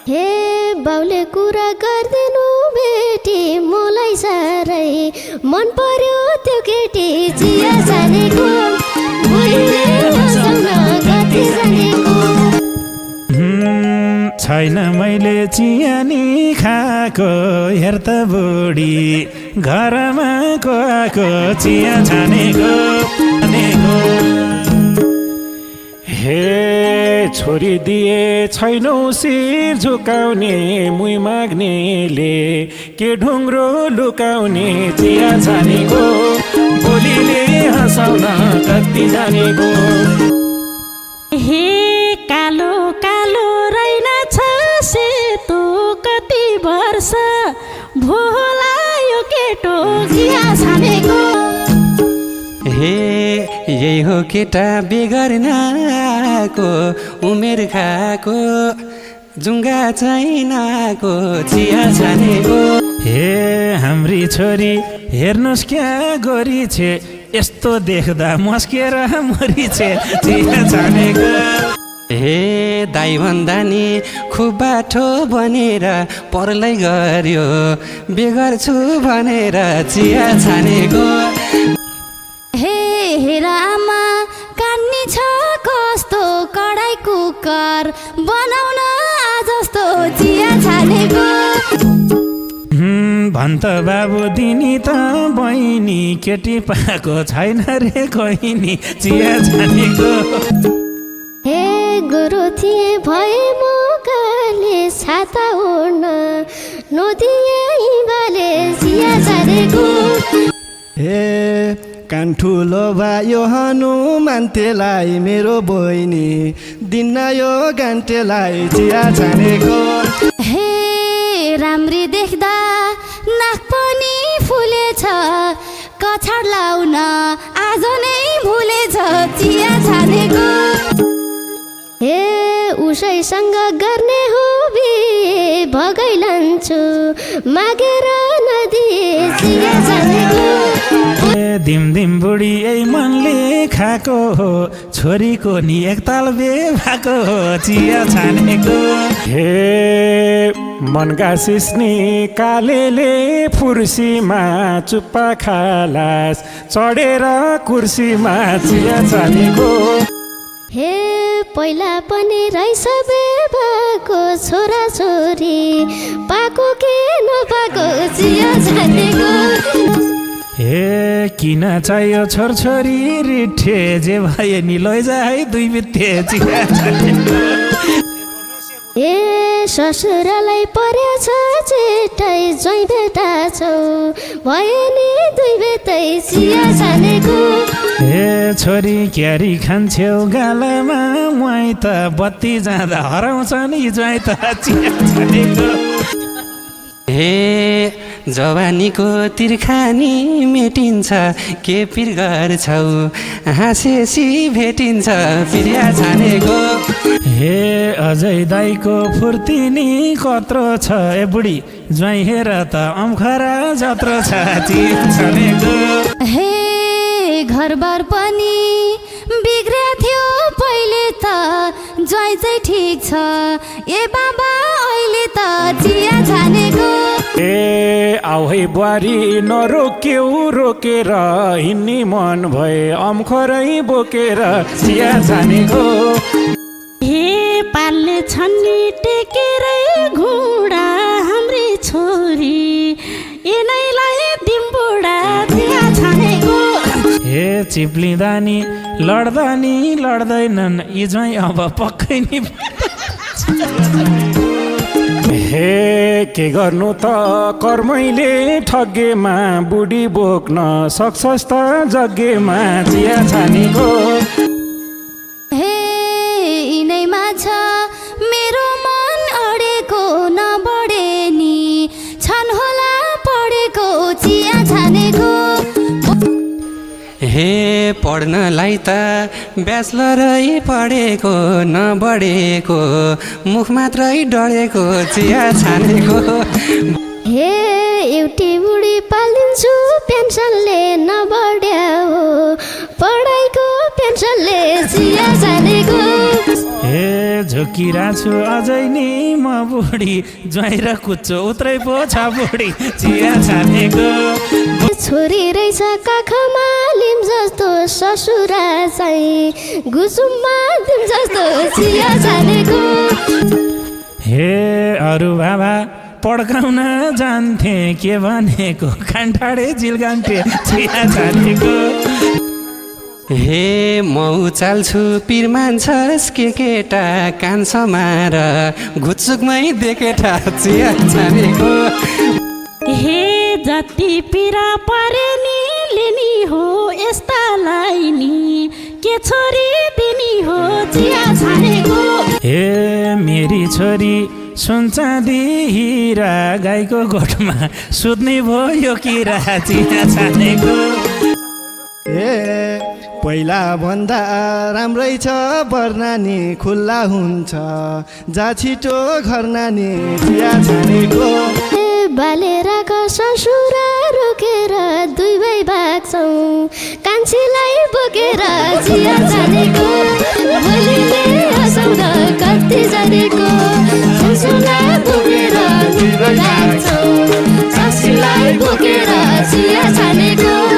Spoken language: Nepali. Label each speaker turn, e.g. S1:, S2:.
S1: हे बाउले कुरा गर्दिनु बेटी मलाई साह्रै मन पर्यो त्यो केटी चिया जानेको बुढीले हँसाउन कति जानेको
S2: छैन मैले चिया नि खाएको हेर त बुढी घरमा आएको चिया छानेको हे छोरी दिए छैनौ शिर झुकाउने मुई माग्नेले के ढुङ्ग्रो लुकाउने चिया छानेको बोलीले हँसाउन कति जानेको
S3: हे कालो कालो रहेनछ सेतो कति वर्ष भोलायो केटो चिया छानेको
S4: हे यही हो केटा बेगर्नाको उमेर खाएको जुङ्गा छैनाको चिया छानेको
S2: हे हाम्री छोरी हेर्नुहोस् क्या गोरी छे यस्तो देख्दा मस्केर मरी छे चिया छानेको
S4: हे दाइ भन्दा नि खुब बाठो बनेर परलै गर्यो बेगर्छु भनेर चिया छानेको
S1: हेर आमा कान्नी छ कस्तो कडाई कुकर बनाउन जस्तो चिया छानेको
S2: भन्छ बाबु दिनी त बहिनी केटी पाएको छैन रे कहिनी चिया छानेको
S1: हे गुरु थिए भए मौकाले छाता ओड्न नदिए हिमाले चिया छानेको
S5: हे कान्ठुलो भयो हनुमान्तेलाई मेरो बहिनी दिन्न यो गान्टेलाई चिया छानेको
S1: हे राम्री देख्दा नाक पनि फुलेछ कछाड लाउन आज नै भुलेछ चिया छानेको हे उसैसँग गर्ने हो बिहे भगै लान्छु मागेर नदिए चिया छानेको
S2: दिम दिम बुढी यही मनले खाएको हो छोरीको नि एकताल बे भएको हो चिया छानेको हे मनका सिस्नी कालेले फुर्सीमा चुप्पा खालास चढेर कुर्सीमा चिया छानेको
S1: हे पहिला पनि रहेछ बेबाको छोरा छोरी पाको के नपाको चिया छानेको
S2: हे किन चाहियो छोरछोरी रिठे जे भयो नि लैजा है दुई बित्ते चिया छानेको
S1: ए ससुरालाई परेछ चेटाइ ज्वाइँ बेटा छौ भयो नि दुई बेतै चिया छानेको
S2: हे छोरी क्यारी खान्छौ गालामा मुहाई त बत्ती जाँदा हराउँछ नि ज्वाइँ त चिया छानेको
S4: हे जवानीको तिर्खानी मेटिन्छ के पिर गर्छौ हाँसेसी भेटिन्छ प्रिया छानेको
S2: हे अजय दाईको फुर्ती नि कत्रो छ ए बुढी ज्वाइँ हेर त अम्खरा जत्रो छ चिया छानेको
S1: हे घरबार पनि बिग्रिया थियो पहिले त ज्वाइँ चाहिँ ठिक छ ए बाबा अहिले त चिया छानेको
S2: ए आउ है बुहारी नरोक्यौ रोकेर हिँड्ने मन भए अम्खरै बोकेर चिया छानेको
S3: हे पाल्ने छन्नी टेकेरै घुँडा हाम्री छोरी यिनैलाई दिम्बुडा चिया छानेको
S2: हे चिप्लिँदा नि लड्दा नि लड्दैनन् यी ज्वाइँ अब पक्कै नि हे के गर्नु त कर्मैले ठगेमा बुढी बोक्न सक्छस् त जग्गेमा चिया छानेको
S1: हे यिनैमा छ मेरो मन अडेको नबढे नि छन् होला पढेको चिया छानेको
S4: हे पढ्नलाई त ब्याचलरै पढेको नबढेको मुख मात्रै डढेको चिया छानेको
S1: हे एउटी बुढी पालिदिन्छु पेन्सनले नबढ्या हो पढाइको पेन्सनले चिया छानेको
S2: हे झोकिरा छु अझै नि म बुढी ज्वाइँ र कुच्चो उत्रै पो छ बुढी चिया छानेको
S1: छोरी रहेछ काखमा लिम जस्तो ससुरा चाहिँ गुसुममा दिम जस्तो चिया छानेको
S2: हे अरू बाबा पड्काउन जान्थे के भनेको कान्ठाडे जिलगान्थे चिया छानेको
S4: हे मौ चाल्छु पिर मान्छस् के केटा कान समाएर घुचुकमै देकेटा चिया छानेको
S3: हे जति पिरा परे नि लिनी हो यस्तालाई नि के छोरी दिनी हो चिया छानेको
S2: हे मेरी छोरी सुनचाँदी हिरा गाईको गोठमा सुत्ने भयो किरा चिया छानेको
S5: ए पहिला भन्दा राम्रै छ बरनानी खुल्ला हुन्छ जा छिटो घर नानी चिया छानेको
S1: बालेर ससुरा रोकेर दुई भाइ भाग्छौँ कान्छीलाई बोकेर चिया छानेको भोलिले हँसाउन कति जानेको ससुरलाई बोकेर दुई भाइ भाग्छौँ ससुरलाई बोकेर चिया छानेको